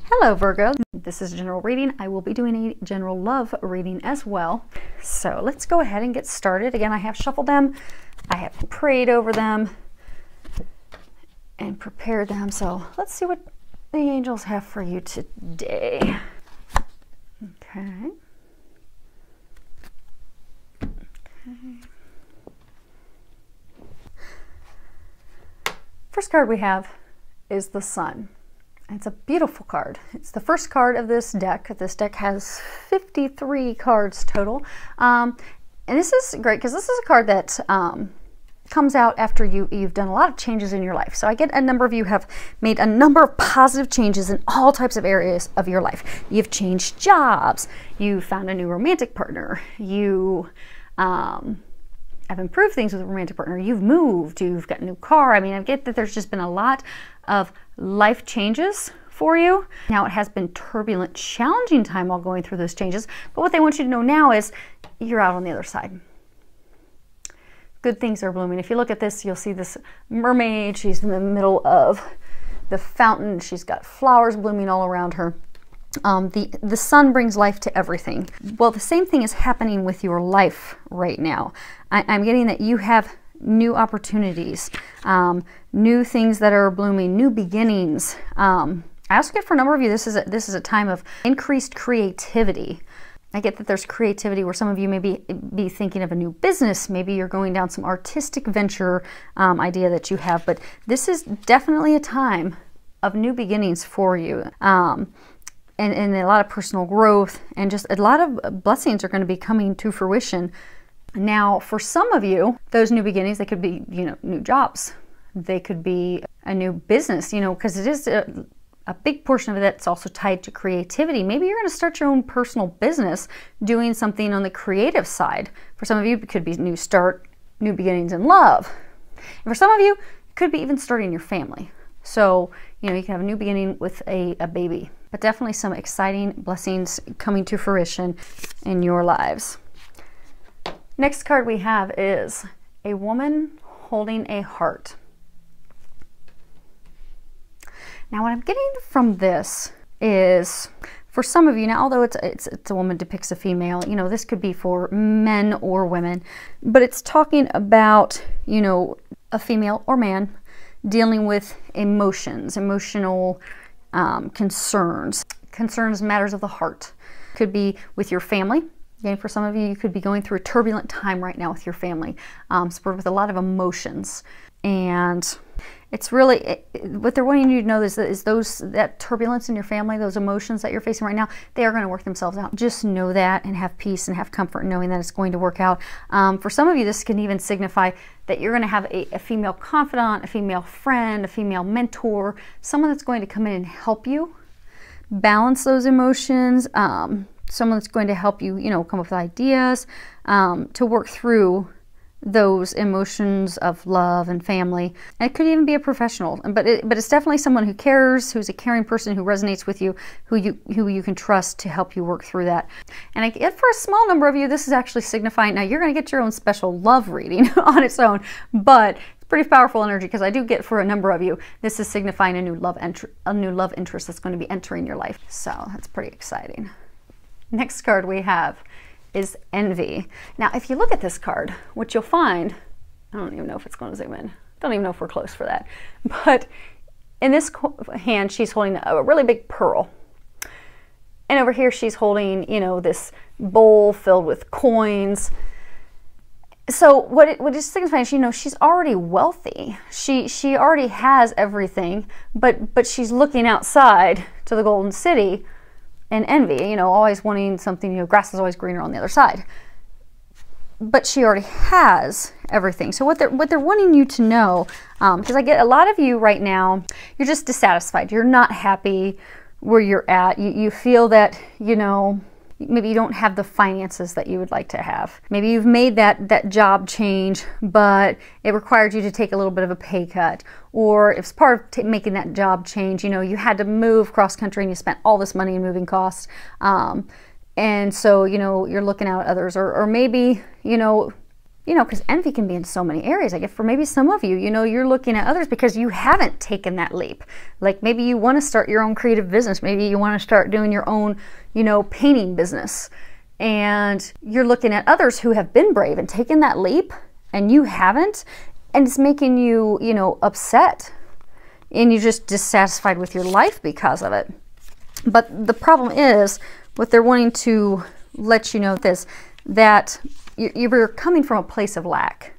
Hello Virgo, this is a general reading. I will be doing a general love reading as well. So let's go ahead and get started. Again, I have shuffled them, I have prayed over them, and prepared them. So let's see what the angels have for you today. Okay. First card we have is the Sun. It's a beautiful card. It's the first card of this deck. This deck has 53 cards total. And this is great because this is a card that comes out after you've done a lot of changes in your life. So I get a number of you have made a number of positive changes in all types of areas of your life. You've changed jobs. You found a new romantic partner. You have improved things with a romantic partner. You've moved. You've got a new car. I mean, I get that there's just been a lot of life changes for you. Now it has been turbulent, challenging time while going through those changes, but what they want you to know now is you're out on the other side. Good things are blooming. If you look at this, you'll see this mermaid. She's in the middle of the fountain. She's got flowers blooming all around her. The sun brings life to everything. Well, the same thing is happening with your life right now. I'm getting that you have new opportunities, new things that are blooming, new beginnings. I also get for a number of you, this is a time of increased creativity. I get that there's creativity where some of you may be thinking of a new business. Maybe you're going down some artistic venture idea that you have, but this is definitely a time of new beginnings for you. And a lot of personal growth and just a lot of blessings are going to be coming to fruition. Now, for some of you, those new beginnings, they could be, new jobs. They could be a new business, because it is a big portion of it that's also tied to creativity. Maybe you're going to start your own personal business doing something on the creative side. For some of you, it could be new start, new beginnings in love. And for some of you, it could be even starting your family. So, you can have a new beginning with a baby, but definitely some exciting blessings coming to fruition in your lives. Next card we have is a woman holding a heart. Now what I'm getting from this is, for some of you, now although it's a woman depicts a female, this could be for men or women, but it's talking about, a female or man dealing with emotions, emotional concerns, matters of the heart. Could be with your family. Again, for some of you, you could be going through a turbulent time right now with your family, spurred with a lot of emotions. And it's really, what they're wanting you to know is that turbulence in your family, those emotions that you're facing right now, they are going to work themselves out. Just know that and have peace and have comfort in knowing that it's going to work out. For some of you, this can even signify that you're going to have a female confidant, a female friend, a female mentor, someone that's going to come in and help you balance those emotions, someone that's going to help you, come up with ideas to work through those emotions of love and family. And it could even be a professional, but it's definitely someone who cares, who's a caring person, who resonates with you, who you can trust to help you work through that. And I get for a small number of you, this is actually signifying, now you're going to get your own special love reading on its own, but it's pretty powerful energy because I do get for a number of you, this is signifying a new love interest that's going to be entering your life. So that's pretty exciting. Next card we have is Envy. Now, if you look at this card, what you'll find, I don't even know if it's going to zoom in. Don't even know if we're close for that. But in this hand, she's holding a really big pearl. And over here, she's holding, this bowl filled with coins. So what it signifies, she's already wealthy. She already has everything, but she's looking outside to the Golden City and envy, always wanting something, grass is always greener on the other side. But she already has everything. So what they're wanting you to know, because I get a lot of you right now, you're just dissatisfied. You're not happy where you're at. You feel that, maybe you don't have the finances that you would like to have. Maybe you've made that job change, but it required you to take a little bit of a pay cut. Or if it's part of making that job change, you had to move cross country and you spent all this money in moving costs. And so, you're looking out at others. Or maybe, you know, because envy can be in so many areas. I guess for maybe some of you, you know, you're looking at others because you haven't taken that leap. Like maybe you want to start your own creative business. Maybe you want to start doing your own, you know, painting business. And you're looking at others who have been brave and taken that leap, and you haven't. And it's making you, you know, upset. And you're just dissatisfied with your life because of it. But the problem is, what they're wanting to let you know this, that you're coming from a place of lack.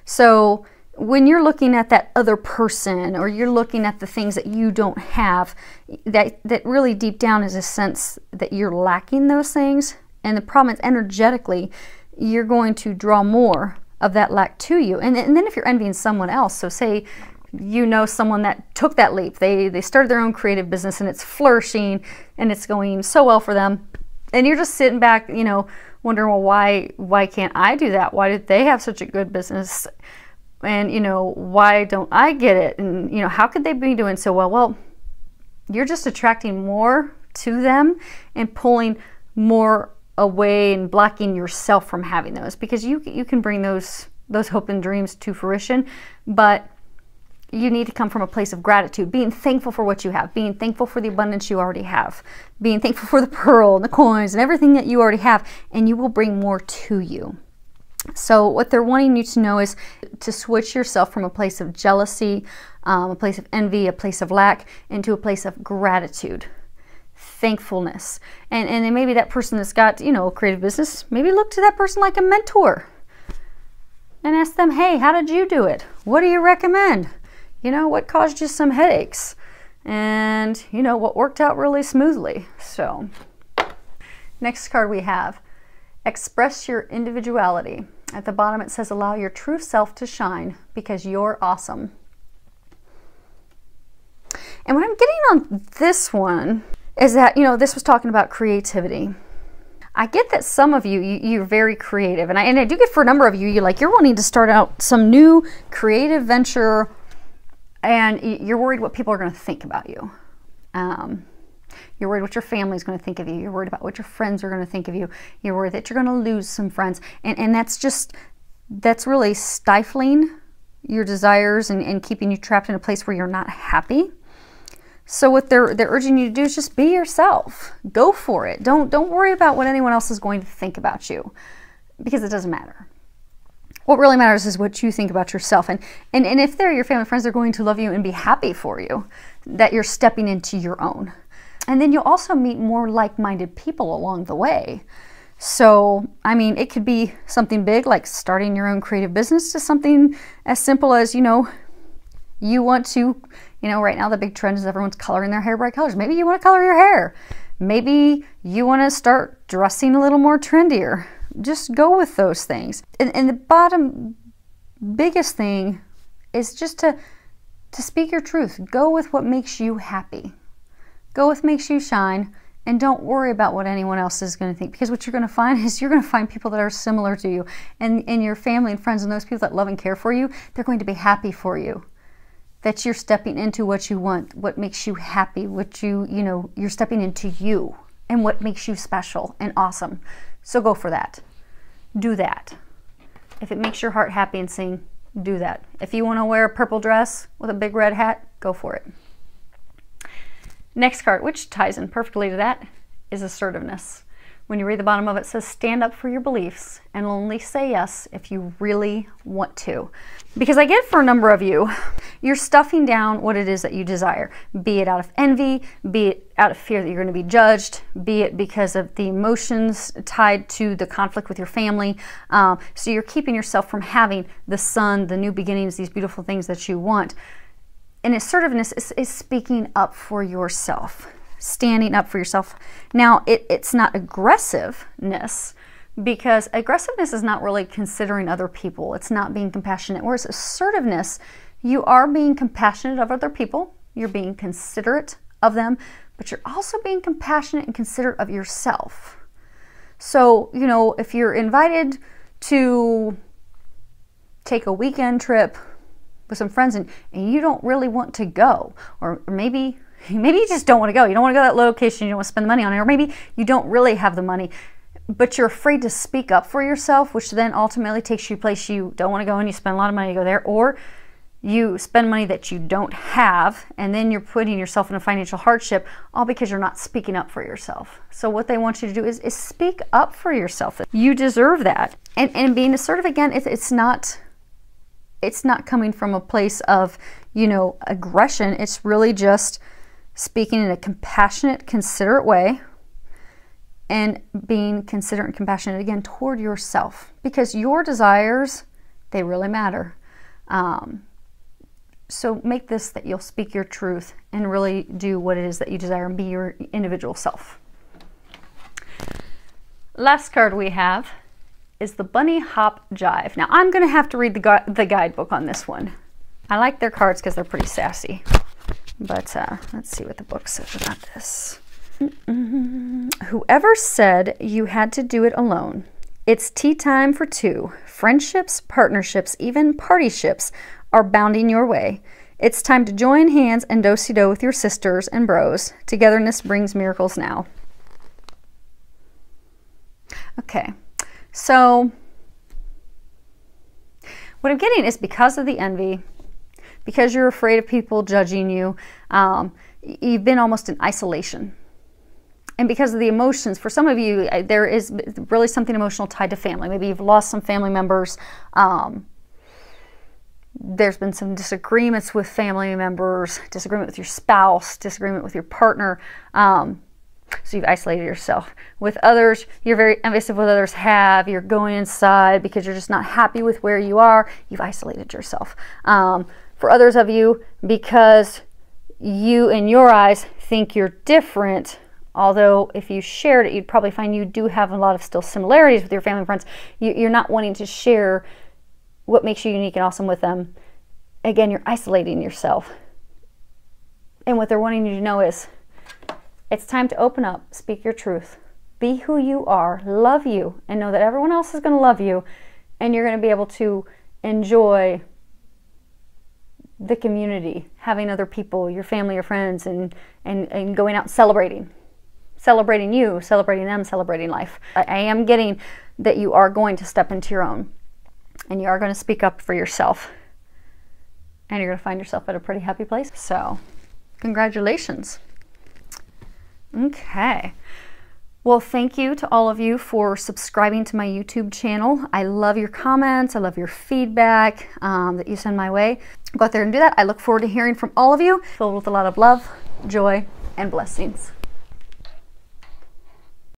So when you're looking at that other person, or you're looking at the things that you don't have, that really deep down is a sense that you're lacking those things. And the problem is, energetically, you're going to draw more of that lack to you. And then if you're envying someone else, so say you know someone that took that leap, they started their own creative business and it's flourishing and it's going so well for them, and you're just sitting back, you know, wondering, well, why can't I do that? Why did they have such a good business? And, you know, why don't I get it? And, you know, how could they be doing so well? Well, you're just attracting more to them and pulling more away and blocking yourself from having those, because you can bring those hope and dreams to fruition, but you need to come from a place of gratitude, being thankful for what you have, being thankful for the abundance you already have, being thankful for the pearl and the coins and everything that you already have, and you will bring more to you. So what they're wanting you to know is to switch yourself from a place of jealousy, a place of envy, a place of lack, into a place of gratitude, thankfulness. And then maybe that person that's got, you know, a creative business, maybe look to that person like a mentor and ask them, hey, how did you do it? What do you recommend? You know, what caused you some headaches? And, you know, what worked out really smoothly? So, next card we have, express your individuality. At the bottom it says, allow your true self to shine because you're awesome. And what I'm getting on this one is that, you know, this was talking about creativity. I get that some of you're very creative. And I do get for a number of you, you're wanting to start out some new creative venture, and you're worried what people are going to think about you. You're worried what your family's going to think of you. You're worried about what your friends are going to think of you. You're worried that you're going to lose some friends. And that's really stifling your desires and keeping you trapped in a place where you're not happy. So what they're urging you to do is just be yourself. Go for it. Don't worry about what anyone else is going to think about you, because it doesn't matter. What really matters is what you think about yourself. And if they're your family and friends, they're going to love you and be happy for you that you're stepping into your own. And then you'll also meet more like-minded people along the way. So, I mean, it could be something big like starting your own creative business, to something as simple as, you know, you want to, you know, right now the big trend is everyone's coloring their hair bright colors. Maybe you want to color your hair. Maybe you want to start dressing a little more trendier. Just go with those things. And the bottom biggest thing is just to speak your truth. Go with what makes you happy. Go with what makes you shine, and don't worry about what anyone else is going to think, because what you're going to find is you're going to find people that are similar to you, and your family and friends and those people that love and care for you, they're going to be happy for you. That you're stepping into what you want, what makes you happy, what you're stepping into you and what makes you special and awesome. So go for that. Do that. If it makes your heart happy and sing, do that. If you want to wear a purple dress with a big red hat, go for it. Next card, which ties in perfectly to that, is assertiveness. When you read the bottom of it, it says, stand up for your beliefs and only say yes if you really want to. Because I get for a number of you, you're stuffing down what it is that you desire, be it out of envy, be it out of fear that you're going to be judged, be it because of the emotions tied to the conflict with your family. So you're keeping yourself from having the sun, the new beginnings, these beautiful things that you want. And assertiveness is speaking up for yourself. Standing up for yourself. Now, it's not aggressiveness, because aggressiveness is not really considering other people. It's not being compassionate. Whereas assertiveness, you are being compassionate of other people. You're being considerate of them, but you're also being compassionate and considerate of yourself. So, you know, if you're invited to take a weekend trip with some friends and you don't really want to go, or maybe you just don't want to go. You don't want to go to that location. You don't want to spend the money on it. Or maybe you don't really have the money. but you're afraid to speak up for yourself, which then ultimately takes you a place you don't want to go and you spend a lot of money to go there, or you spend money that you don't have, and then you're putting yourself in a financial hardship, all because you're not speaking up for yourself. So what they want you to do is speak up for yourself. You deserve that. And being assertive, again, it's not coming from a place of, you know, aggression. It's really just speaking in a compassionate, considerate way, and being considerate and compassionate, again, toward yourself, because your desires, they really matter. So make this that you'll speak your truth and really do what it is that you desire and be your individual self. Last card we have is the Bunny Hop Jive. Now I'm going to have to read the guidebook on this one. I like their cards because they're pretty sassy. But let's see what the book says about this. Whoever said you had to do it alone? It's tea time for two. Friendships, partnerships, even partyships are bounding your way. It's time to join hands and do-si-do with your sisters and bros. Togetherness brings miracles now. Okay, so what I'm getting is because of the envy, because you're afraid of people judging you, you've been almost in isolation. And because of the emotions, for some of you, there is really something emotional tied to family. Maybe you've lost some family members. There's been some disagreements with family members, disagreement with your spouse, disagreement with your partner. So you've isolated yourself. With others, you're very envious of what others have. You're going inside because you're just not happy with where you are. You've isolated yourself. For others of you, because you, in your eyes, think you're different, although if you shared it, you'd probably find you do have a lot of still similarities with your family and friends. You're not wanting to share what makes you unique and awesome with them. Again, you're isolating yourself. And what they're wanting you to know is, it's time to open up, speak your truth, be who you are, love you, and know that everyone else is going to love you, and you're going to be able to enjoy the community, having other people, your family, your friends, and going out and celebrating you, celebrating them, celebrating life. I am getting that you are going to step into your own, and you are going to speak up for yourself, and you're going to find yourself at a pretty happy place. So, congratulations. Okay. Well, thank you to all of you for subscribing to my YouTube channel. I love your comments. I love your feedback that you send my way. Go out there and do that. I look forward to hearing from all of you, filled with a lot of love, joy, and blessings.